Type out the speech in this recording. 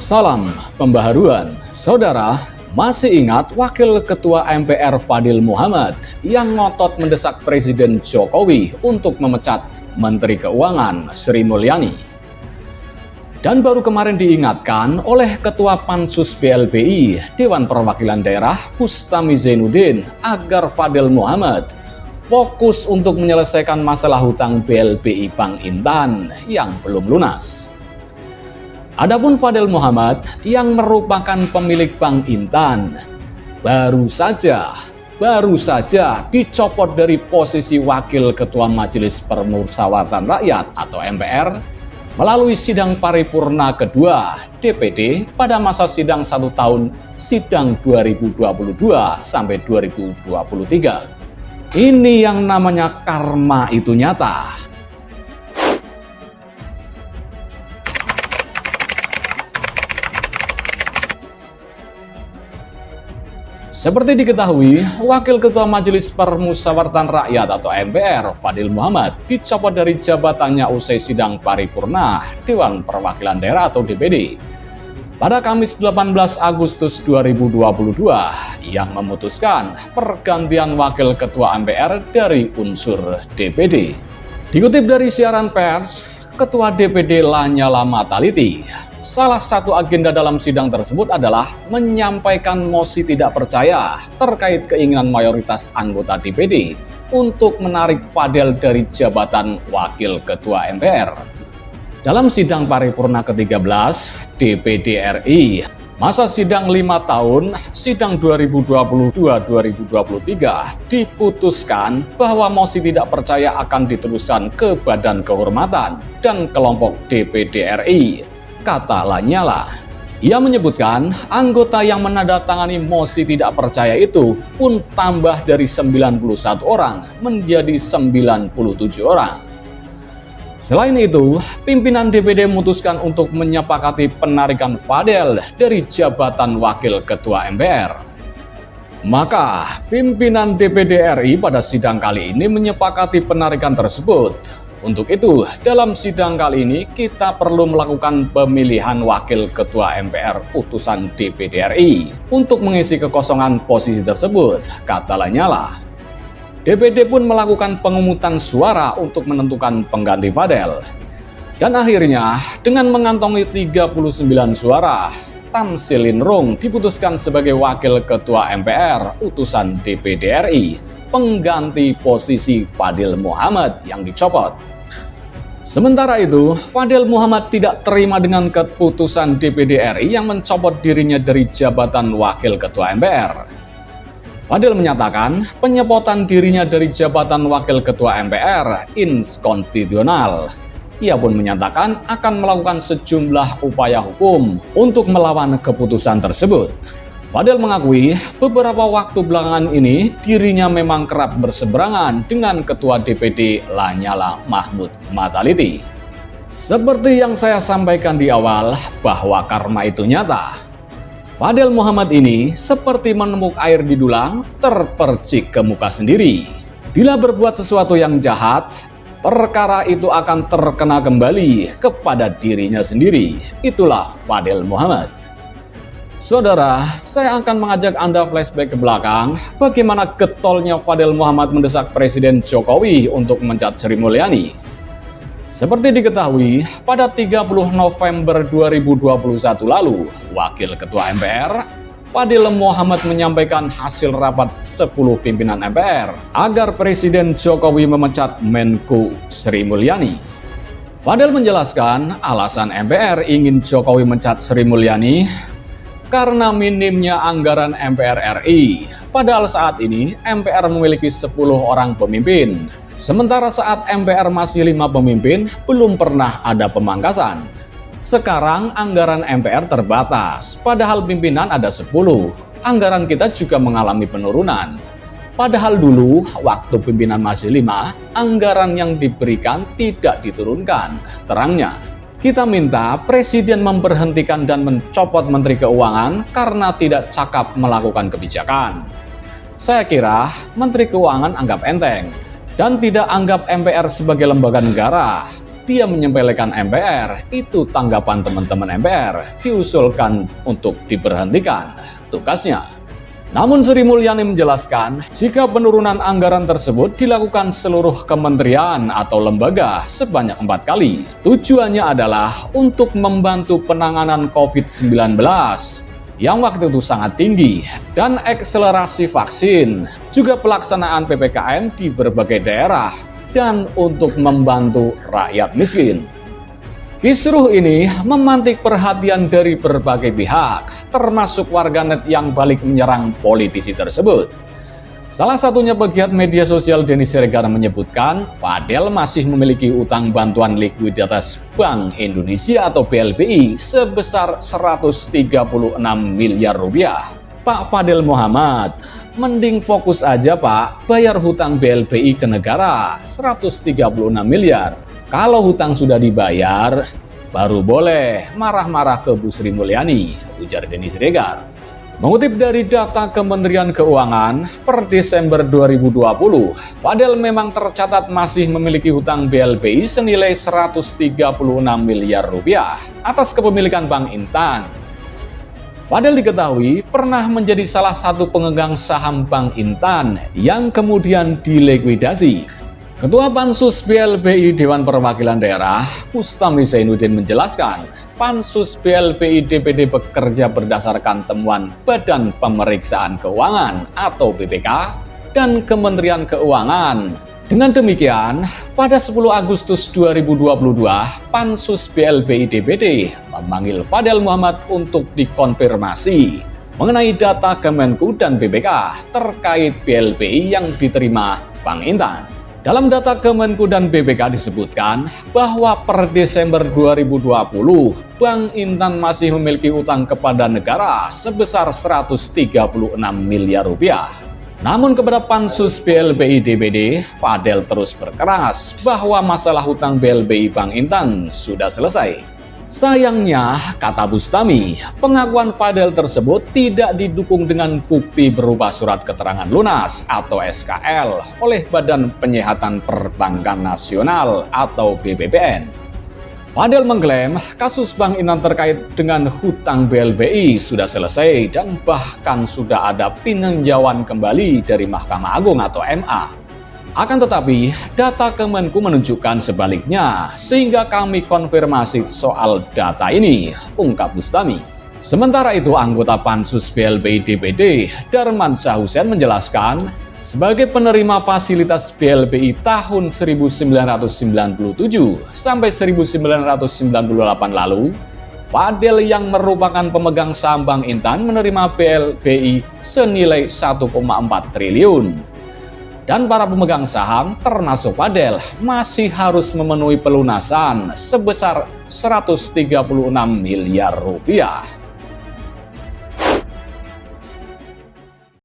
Salam pembaharuan. Saudara, masih ingat Wakil Ketua MPR Fadil Muhammad yang ngotot mendesak Presiden Jokowi untuk memecat Menteri Keuangan Sri Mulyani? Dan baru kemarin diingatkan oleh Ketua Pansus BLBI Dewan Perwakilan Daerah Bustami Zainuddin agar Fadil Muhammad fokus untuk menyelesaikan masalah hutang BLBI Bank Intan yang belum lunas. Adapun Fadil Muhammad yang merupakan pemilik Bank Intan baru saja dicopot dari posisi Wakil Ketua Majelis Permusyawaratan Rakyat atau MPR melalui sidang paripurna kedua DPD pada masa sidang 1 tahun sidang 2022 sampai 2023. Ini yang namanya karma itu nyata. Seperti diketahui, Wakil Ketua Majelis Permusyawaratan Rakyat atau MPR Fadil Muhammad dicopot dari jabatannya usai sidang paripurna Dewan Perwakilan Daerah atau DPD pada Kamis 18 Agustus 2022 yang memutuskan pergantian Wakil Ketua MPR dari unsur DPD. Dikutip dari siaran pers, Ketua DPD Lanyala Mataliti, salah satu agenda dalam sidang tersebut adalah menyampaikan mosi tidak percaya terkait keinginan mayoritas anggota DPD untuk menarik Fadil dari jabatan Wakil Ketua MPR. Dalam sidang paripurna ke-13 DPD RI, masa sidang 5 tahun, sidang 2022-2023, diputuskan bahwa mosi tidak percaya akan diteruskan ke Badan Kehormatan dan kelompok DPD RI, kata Lanyala. Ia menyebutkan anggota yang menandatangani mosi tidak percaya itu pun tambah dari 91 orang menjadi 97 orang. Selain itu, pimpinan DPD memutuskan untuk menyepakati penarikan Fadil dari jabatan Wakil Ketua MPR. Maka, pimpinan DPD RI pada sidang kali ini menyepakati penarikan tersebut. Untuk itu, dalam sidang kali ini kita perlu melakukan pemilihan Wakil Ketua MPR utusan DPD RI untuk mengisi kekosongan posisi tersebut, kata Lanyala. DPD pun melakukan pemungutan suara untuk menentukan pengganti Fadil. Dan akhirnya, dengan mengantongi 39 suara, Tamsilin Rung diputuskan sebagai Wakil Ketua MPR utusan DPD RI, pengganti posisi Fadil Muhammad yang dicopot. Sementara itu, Fadil Muhammad tidak terima dengan keputusan DPD RI yang mencopot dirinya dari jabatan Wakil Ketua MPR. Fadil menyatakan penyepotan dirinya dari jabatan Wakil Ketua MPR inkonstitusional. Ia pun menyatakan akan melakukan sejumlah upaya hukum untuk melawan keputusan tersebut. Fadil mengakui beberapa waktu belakangan ini dirinya memang kerap berseberangan dengan Ketua DPD Lanyala Mahmud Mataliti. Seperti yang saya sampaikan di awal bahwa karma itu nyata. Fadil Muhammad ini seperti menembuk air di dulang terpercik ke muka sendiri. Bila berbuat sesuatu yang jahat, perkara itu akan terkena kembali kepada dirinya sendiri. Itulah Fadil Muhammad. Saudara, saya akan mengajak Anda flashback ke belakang bagaimana getolnya Fadil Muhammad mendesak Presiden Jokowi untuk memecat Sri Mulyani. Seperti diketahui, pada 30 November 2021 lalu, Wakil Ketua MPR Fadil Muhammad menyampaikan hasil rapat 10 pimpinan MPR agar Presiden Jokowi memecat Menko Sri Mulyani. Fadil menjelaskan alasan MPR ingin Jokowi memecat Sri Mulyani karena minimnya anggaran MPR RI. Padahal saat ini MPR memiliki 10 orang pemimpin. Sementara saat MPR masih 5 pemimpin, belum pernah ada pemangkasan. Sekarang anggaran MPR terbatas, padahal pimpinan ada 10. Anggaran kita juga mengalami penurunan. Padahal dulu, waktu pimpinan masih 5, anggaran yang diberikan tidak diturunkan, terangnya. Kita minta Presiden memberhentikan dan mencopot Menteri Keuangan karena tidak cakap melakukan kebijakan. Saya kira Menteri Keuangan anggap enteng dan tidak anggap MPR sebagai lembaga negara. dia menyepelekan MPR. Itu tanggapan teman-teman MPR, diusulkan untuk diberhentikan tugasnya. Namun Sri Mulyani menjelaskan, jika penurunan anggaran tersebut dilakukan seluruh kementerian atau lembaga sebanyak 4 kali. Tujuannya adalah untuk membantu penanganan COVID-19 yang waktu itu sangat tinggi, dan akselerasi vaksin, juga pelaksanaan PPKM di berbagai daerah, dan untuk membantu rakyat miskin. Kisruh ini memantik perhatian dari berbagai pihak, termasuk warganet yang balik menyerang politisi tersebut. Salah satunya pegiat media sosial Denny Siregar menyebutkan, Fadel masih memiliki utang bantuan likuiditas Bank Indonesia atau BLBI sebesar 136 miliar rupiah. Pak Fadel Muhammad, mending fokus aja Pak, bayar hutang BLBI ke negara 136 miliar. Kalau hutang sudah dibayar, baru boleh marah-marah ke Bu Sri Mulyani, ujar Denny Siregar. Mengutip dari data Kementerian Keuangan, per Desember 2020, Fadel memang tercatat masih memiliki hutang BLBI senilai 136 miliar rupiah atas kepemilikan Bank Intan. Fadel diketahui pernah menjadi salah satu pemegang saham Bank Intan yang kemudian dilikuidasi. Ketua Pansus BLBI Dewan Perwakilan Daerah, Bustami Zainuddin menjelaskan, Pansus BLBI DPD bekerja berdasarkan temuan Badan Pemeriksaan Keuangan atau BPK dan Kementerian Keuangan. Dengan demikian, pada 10 Agustus 2022, Pansus BLBI DPD memanggil Fadel Muhammad untuk dikonfirmasi mengenai data Kemenku dan BPK terkait BLBI yang diterima Bank Intan. Dalam data Kemenku dan BPK disebutkan bahwa per Desember 2020, Bank Intan masih memiliki utang kepada negara sebesar 136 miliar rupiah. Namun kepada Pansus BLBI DPD, Fadel terus berkeras bahwa masalah hutang BLBI Bank Intan sudah selesai. Sayangnya, kata Bustami, pengakuan Fadel tersebut tidak didukung dengan bukti berupa surat keterangan lunas atau SKL oleh Badan Penyihatan Perbankan Nasional atau BPPN. Fadel mengklaim kasus Bank Intan terkait dengan hutang BLBI sudah selesai dan bahkan sudah ada peninjauan kembali dari Mahkamah Agung atau MA. Akan tetapi, data Kemenku menunjukkan sebaliknya, sehingga kami konfirmasi soal data ini, ungkap Bustami. Sementara itu, anggota Pansus BLBI DPD, Darman Syah-Husein menjelaskan, sebagai penerima fasilitas BLBI tahun 1997 sampai 1998 lalu, Fadel yang merupakan pemegang saham Bank Intan menerima BLBI senilai 1,4 triliun. Dan para pemegang saham termasuk Fadel masih harus memenuhi pelunasan sebesar 136 miliar rupiah.